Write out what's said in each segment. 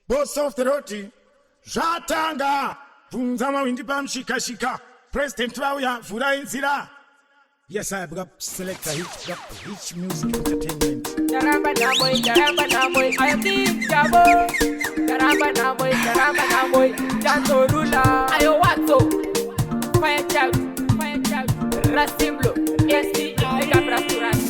Boss of the roti zvatanga bvunza mawindi pamshikashika president vauya vhura inzira. Yes, I have selector hit music entertainment. Daramba namoy, I am the Jabo. Daramba namoy, Janto Rula. Ayo Wato, Fire Child, Rasimlo, ST,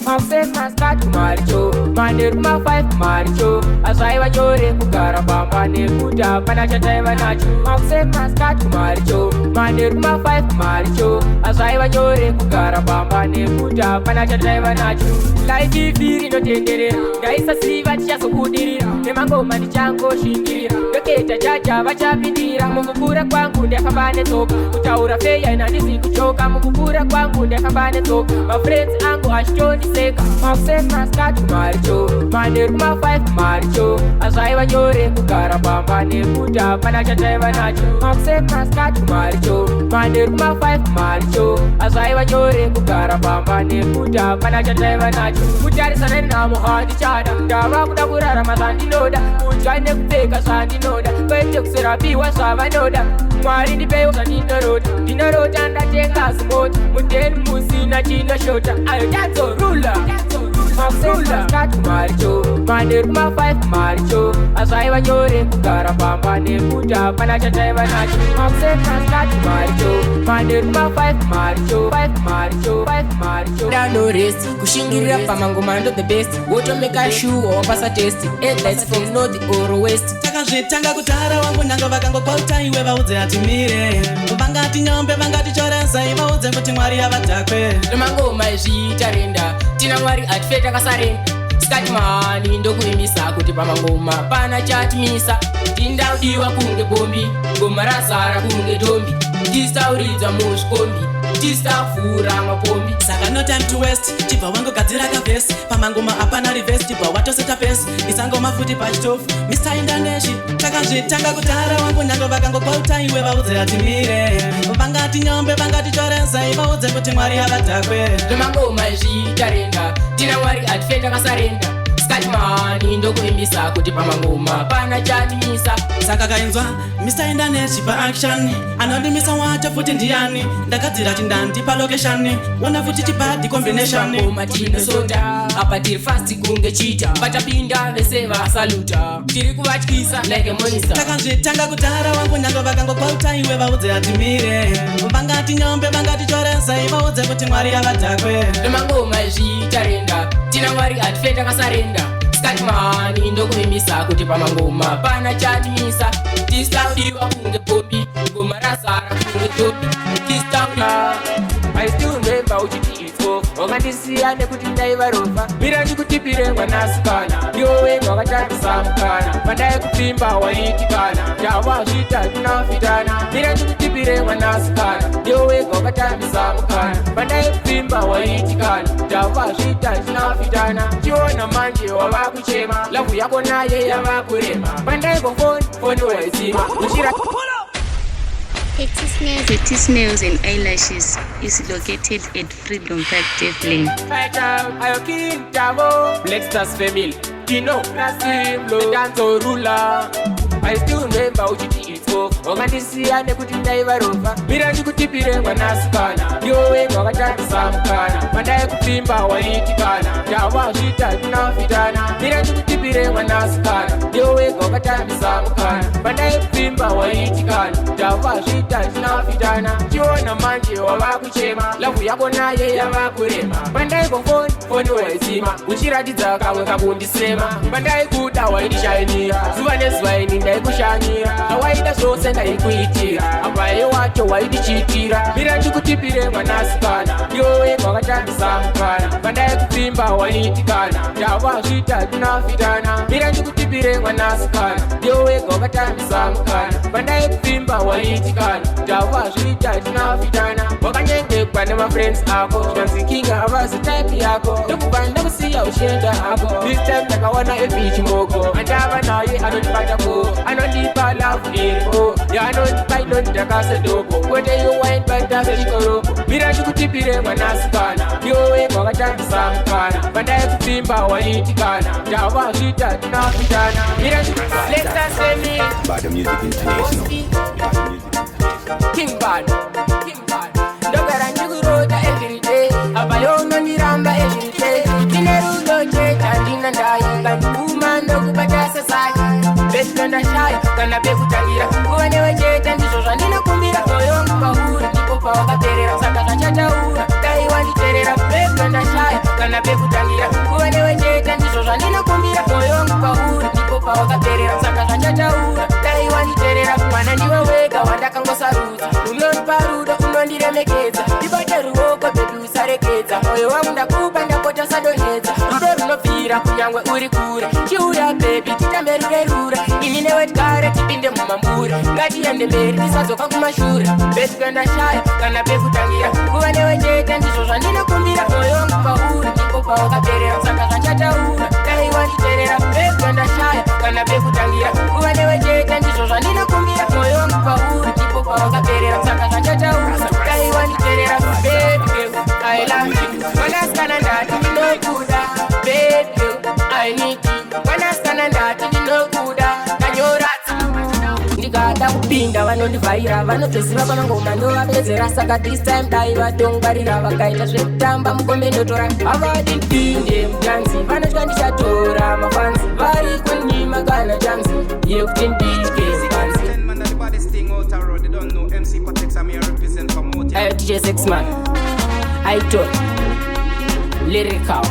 Mausen Maskat Maricho, Manirma 5 Maricho, Asaiva Jore Kukaraba, Mane Kuta, Panachata Nacho, Mausen Maskat Maricho, Manirma 5 Maricho, Asaiva Jore Kukaraba, Mane Kuta, Panachata Nacho, Laiti Firi no Tendere, Gaisa Siva Chasukudiri, Nemango Manichango Shingiri, Doketa Jaja, Vachapidira, Mukura Kwangu, Dekabane Tok, Utaura Feya and Adisi Kuchoka, Mukura Kwangu, Dekabane Tok, my friends Ango Ashtoni Seka, Mausen Maskat Maricho, Manirma 5 Maricho, Asaiva Jore Kukaraba, Mane Kuta, Panachata Nacho, Mausen Maskat Maricho, Manirma 5 Maricho, Asaiva Jore Kukaraba, Mane Kuta, Panachata Nacho, Mutari Sanena Mohadi Chada, Dava Kudabura Ramazani Noda, Mujane Kuteka Sandi Noda, Betuk Serapi Wasava Noda, Mari di Peo Sanina Road, Dina Road and Ajenga Sport, Muten Musina China Shota, Ayato Rula. Rula, Cat Maricho, Manirma 5 Maricho, Asaiva Jore Kukaraba, Mane Kuta, Panachata Nacho, Mausen Cat Maricho, Manirma 5 Maricho, 5 Maricho. Dano race, Kushingira Pamangomando the best, what to make a shoe or pass a test, headlights from north or west. Takazvitanga kutara wangu nanga vakangopauta iwe vaudze atimire vangati nyombe vangati choresa ivaudze kuti mwari yavatakwe Mangoma izvitarenda tina mwari atifeta kasarenda skati mani ndokuimisa kuti pamangoma pana chatimisa tindaudiwa kunge bombi ngoma razara kunge dombi tisauridza muzvikombi tisavhura mapombi saka no time to waste chibva wangogadzira kavhesi pamangoma hapana rivhesi chibva watoseta pesi isangoma futi pachitofu Mr. Indaneshi takazvitanga kutara wangu nyango vakangopauta iwe vaudze atimire vangati nyombe vangati choresa ivaudze kuti mwari yavatakwe mangoma izvitarenda tina mwari atifeta kasarenda skati mani ndokuimbisa kuti pamangoma pana chatimisa saka kainzwa Mr. Indaneshi paaction anondimisa wacho futi ndiani ndakadzira chindandi palokeshani wona futi chipadi combination ngoma tinosota apa tiri fast kunge chita vatapinda vese vasaluta tiri kuvatyisa like a monster takazvitanga kutara wangu nyango vakangopauta iwe vaudze atimire vangati nyombe vangati choresa ivaudze kuti mwari yavatakwe mangoma izvitarenda tina mwari atifeta kasarenda skati mani ndokuimisa kuti pamangoma pana chatimisa tisaudiwa kunge popi ngoma razara kunge topi tisaudiwa I still remember uchiti ifo wakandisiya nekuti ndaivarova mira ndikutipire mwanasikana ndiwe wakatambisa mukana pandai kupfimba waitikana ndavazvita tinafitana mira ndikutipire mwanasikana ndiwe wakatambisa mukana pandai kupfimba waitikana ndavazvita tinafitana chiona manje wava kuchema lavu yako naye yava kurema pandai pofoni waizima uchira Petty Snails and Eyelashes is located at Freedom Park Dev Lane. Ayo King Jabo, Black Stars family, Kino, Rasimlo, Janto Rula. I still remember uchiti ifo wakandisiya nekuti ndaivarova mira ndikutipire mwanasikana ndiwe wakatambisa mukana pandai kupfimba waitikana ndavazvita tinafitana mira ndikutipire mwanasikana ndiwe wakatambisa mukana pandai kupfimba waitikana ndavazvita tinafitana chiona manje wava kuchema lavu yako naye yava kurema pandai pofoni waizima uchiratidza kamwe kakundisema pandai kuda waidishainira zuva nezuva ini ndaikushanyira awaida zvose ndaikuitira apai wacho waidichitira mira ndikutipire mwanasikana ndiwe wakatambisa mukana pandai kupfimba waitikana ndavazvita tinafitana mira ndikutipire mwanasikana ndiwe wakatambisa mukana pandai kupfimba waitikana ndavazvita tinafitana wakanyengekwa nemafriends ako zvinonzikinga avazi type yako ndokubva ndakusiya uchienda hako this time ndakaona ebichi moko andava naye anondibatako anondipa lavu iriko yaanondipa inondidakasedoko kwete yowain bandaseikoroko mira ndikutipire mwanasikana ndiwe wakatambisa mukana pandai kupfimba waitikana ndavazvita tinafitana mira Let's Bad Music International. King Bad. Ndogara njugurota every day. Abayono niramba every day. Tinerulo checha ndina ndai. Kanuma ndokupata sasai. Bestonda shai, kana bekutangira. Kuwanewe checha ndizo zvanina kumbira. Moyo wangu kahuri, nikopa wakaperera. Saka zvachachaura, dai wanditerera. Bestonda shai, kana bekutangira. Kuwanewe checha ndizo zvanina kumbira. Moyo wangu kahuri, nikopa wakaperera. Saka zvachachaura, dai wanditerera. Mwana ndiwe wega wandakangosarudza. Unonipa rudo, unondiremekedza. Ndibate ruoko bebi usarekedza. Moyo wangu ndakupa ndapota sadonedza. Rudo runopfira kunyangwe uri kure. Chiuya bebi titambe rurerura. Ini newe tigare tipinde mumambure. Ngatiende mberi tisazoka kumashure. Besipenda shaya kana bekutangira. Kuva newe chete ndizvo zvandinokumbira. Moyo wangu pauri ndikopa wakaperera. Saka zvachachaura dai wanditerera. Besipenda shaya kana bekutangira. Kuva newe chete ndizvo zvandinokumbira. Moyo wangu pauri ndikopa wakaperera. Saka zvachachaura dai wanditerera. Baby I love you. Wanaskana ndati ndinokuda. Baby I need you. Wanaskana ndati ndinokuda. Ndikada kupinda vanondivhaira vanotoziva kwamangoma ndovapedzera. Saka this time dai vatongwarira vakaita zvekutamba mukombe ndotora. Havadi ndipinde mutanzi vanotya ndichatora mafanzi vari kunyima kana chanzi yekuti ndike zikanzi. DJ Sexman I told lyrical.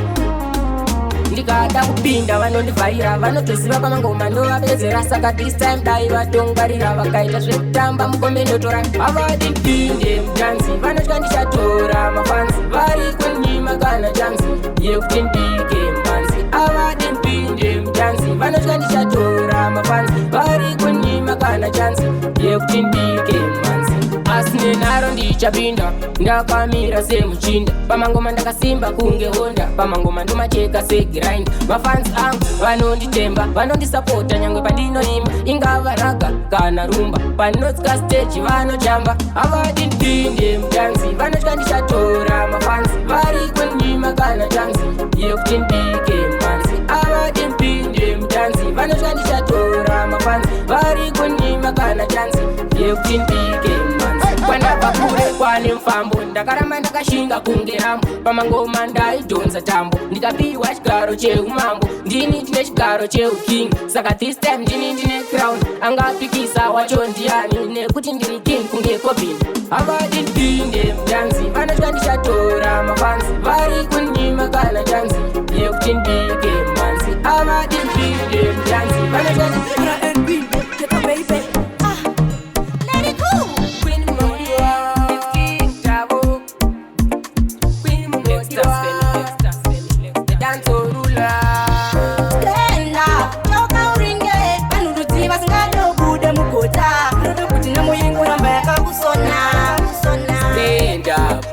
Ndikada kupinda vanondivhaira vanotoziva kwamangoma ndovapedzera. Saka this time dai vatongwarira vakaita zvekutamba mukombe ndotora. Havadi ndipinde mutanzi vanotya ndichatora mafanzi vari kunyima kana chanzi yekuti ndike mbanzi. Havadi ndipinde mutanzi vanotya ndichatora mafanzi vari kunyima kana chanzi yekuti ndike mbanzi. Asi nenharo ndichapinda ndakamira semuchinda. Pamangoma ndakasimba kunge honda. Pamangoma ndomacheka segrind. Mafanzi angu vanonditemba vanondisapota nyangwe pandinoimba. Ingava raga kana rumba. Panotsika stage vanojamba. Havadi ndipinde mutanzi vanotya ndichatora mafanzi vari kunyima kana chanzi yekuti ndike mbanzi. Havadi ndipinde mutanzi vanotya ndichatora mafanzi vari kunyima kana chanzi yekuti ndike mbanzi. Kwandabva kure kwane mufambo ndakaramba ndakashinga kunge rambo. Pamangoma ndaidhonza tambo ndikapiwa chigaro cheumambo. Ndini ndine chigaro cheuking. Saka this time ndini ndine crown. Angapikisa wacho ndiani nekuti ndiri king kunge Corbin. Havadi ndipinde mutanzi vanotya ndichatora mafanzi vari kunyima kana chanzi yekuti ndike mbanzi. Havadi ndipinde mutanzi vanotya ndichatora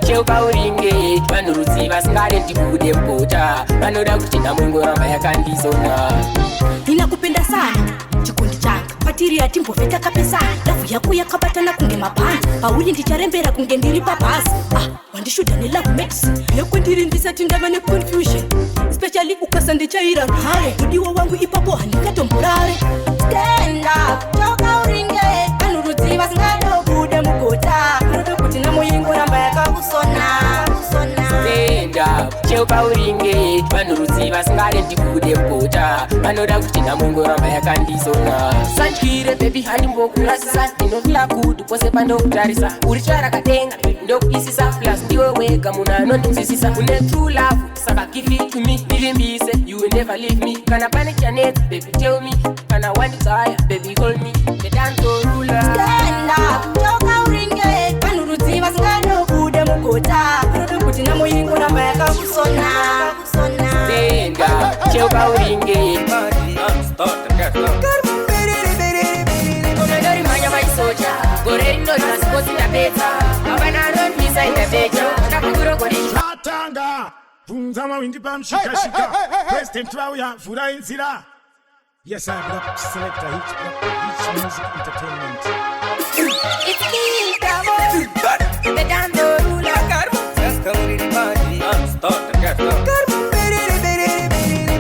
Cheukaurenge vanhurudziva singade ndikude mugota. Vanoda kuti namungoramba yakandizona. Ninakupenda sana chikundi changa patiri yatimbofe takapesana. Lavu yako yakabatana kunge mabhandi. Pauli ndicharembera kunge ndiri pabhazi. Wandishuda nelove medicine yekwendiri ndisati ndava neconfusion. Especially ukasa ndichaira ruhare. Mudiwa wangu ipapo handikatomborare. Stand up chaukaurenge vanhurudziva singade kude mugota. Vanoda kuti namungoramba yakakusona. Stand up cheukaurenge vanhurudziva singade ndikude mugota. Vanoda kuti namungoramba yakandizona. Sanchire baby handimbokurasisa. Ndinofila kuti pose pandokutarisa. Uri charakatenga ndokuisisa. Plus ndiwe wega munhu anondinzwisisa. Une true love saka give it to me. Ndilimbise you will never leave me. Kana pane chanetsa baby tell me. Kana wanditsaya baby call me. The dance ruler. Stand up chaukaurenge vanhurudziva singade kude mugota. Vanoda kuti namungoramba yakakusona. Stand up cheukaurenge Komedori manya vaisoja. Gore inori masipoti ndapedza. Havana anondisa indapecha. Ndakugurogori Atanga bvunza mawindi pamushikashika. President vauya vhura inzira. Yes, I have selector Hit Music Entertainment. It's King Bravo. The dance ruler.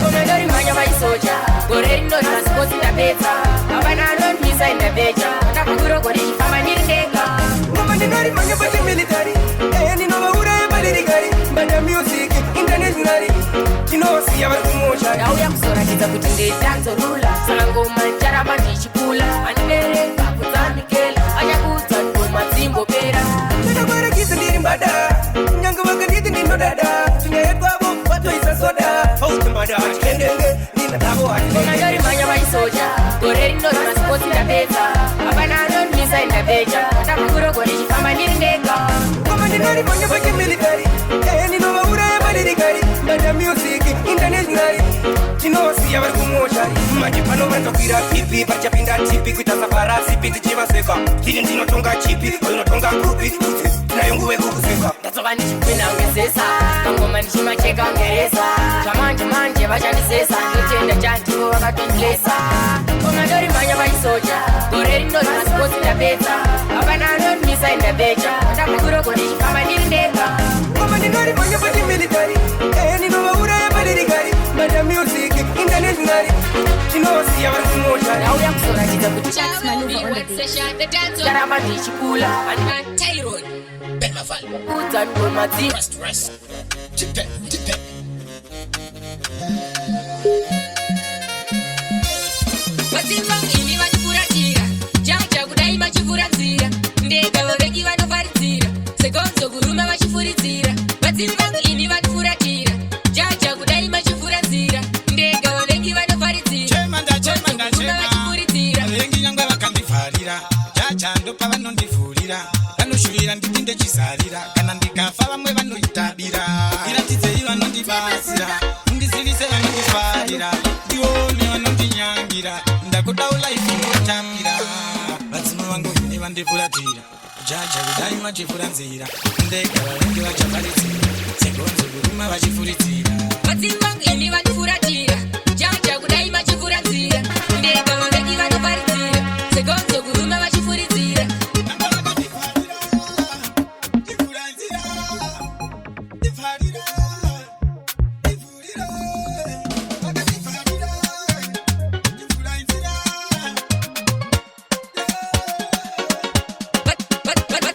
Komedori manya vaisoja. Gore inori masipoti ndapedza. Havana anondisa military tinosiya vari kumosha ndauya kuzoratidza kuti ndetanzorula saka ngoma ncharamba ndichikula andibereka kutsanikela achakudza ngoma dzimbopera ndinokwarekisa ndiri mbada nyange vakanditi ndinodada tunyaya kwavo vatoisa soda aumbada chikendenge ndinadavo ndori mhanya vaisoja gore rinori masipotsi ndapedza hapana anonmisa indapeja ndakugurogore chifamba ndiri ndega koma ndinori mhanya vachimilitary ndinovauraya vadirikari mbada music internationally tinosiya vari kumosha manje pano vanzokwira pipi vachapinda tipi kuita saparasipi tichivaseka tini ndinotonga chipi unotonga grupi kuti tinayo nguve kukuseka ndatsoka ndichipinda ungezesa mangoma ndichimacheka ungeresa zvamanje manje vachandisesa ndotenda chandivo vakatondilesa koma ndori mhanya vaisoja gore rinori masipotsi ndapedza hapana anonmisa indapeja ndakugurogore chifamba ndiri ndega koma ndinori mhanya vachimilitary ndinovauraya vadirikari mbada music internationally tinosiya vari kumosha ndauya kuzoratidza kuti ndaramba ndichikula udza ngoma dzi vadzimba ini vanofuratira jaja kudai vachifuradzira ndega vaveki vanovharidzira segonzo kuruma vachifuridzira vadzimba ini vanofuratira jaja kudai vachifuradzira ndega vaveki vanovharidzira vachifuridzira vavengi nyangwe vakandivharira jaja ndopa vanondivhurira vanoshuvira nditi ndechizarira kana ndikafa vamwe vanoitabira iratidzei vanondibatsira undizivise vanondifarira ndione vanondinyangira ndakudaula ifinotambira vadzima vangu ine vandifuratira jaja kudai vachifuranzira ndega vavengi vachavharidzira segonzo kuruma vachifuridzira vadzimba ini vanofuratira jaja kudai vachifuradzira ndega vaveki vanovharidzira segonzo kuruma vachifuridzira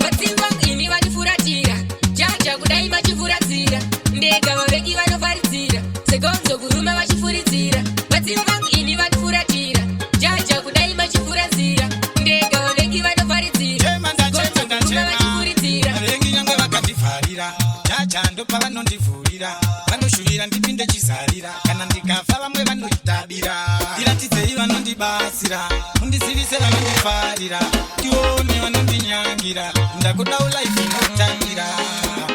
vadzimba ini vanofuratira jaja kudai vachifuradzira ndega vaveki vanovharidzira segonzo kuruma vachifuridzira vadzimba ini vanofuratira jaja kudai vachifuradzira ndega vaveki vanovharidzira vachifuridzira vavengi nyangwe vakandivharira jaja ndopa vanondivhurira vanoshuvira ndipinde chizarira kana ndikafa vamwe vanoitabira iratidzei vanondibatsira undizivise vanondifarira ndione vanondinyangira ndakudaula ifinotambira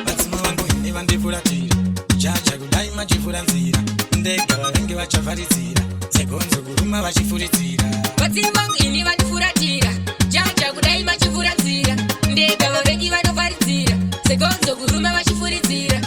vadzima vangu ine vandifuratira jaja kudai machifuranzira ndega vavengi vachavharidzira segonzo kuruma vachifuridzira vadzimba ini vanofuratira jaja kudai vachifuradzira ndega vaveki vanovharidzira segonzo kuruma vachifuridzira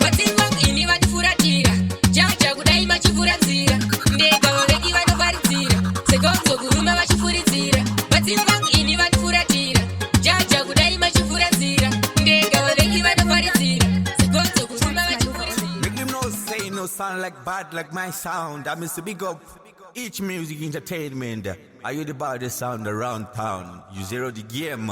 vadzimba ini vanofuratira jaja kudai vachifuradzira ndega vaveki vanovharidzira segonzo kuruma vachifuridzira vadzimba ini vanofuratira jaja kudai vachifuradzira ndega vaveki vanovharidzira segonzo kuruma vachifuridzira. Make them know say no sound like bad like my sound. I miss a big up each music entertainment. Are you the baddest sound around town? You zero the game.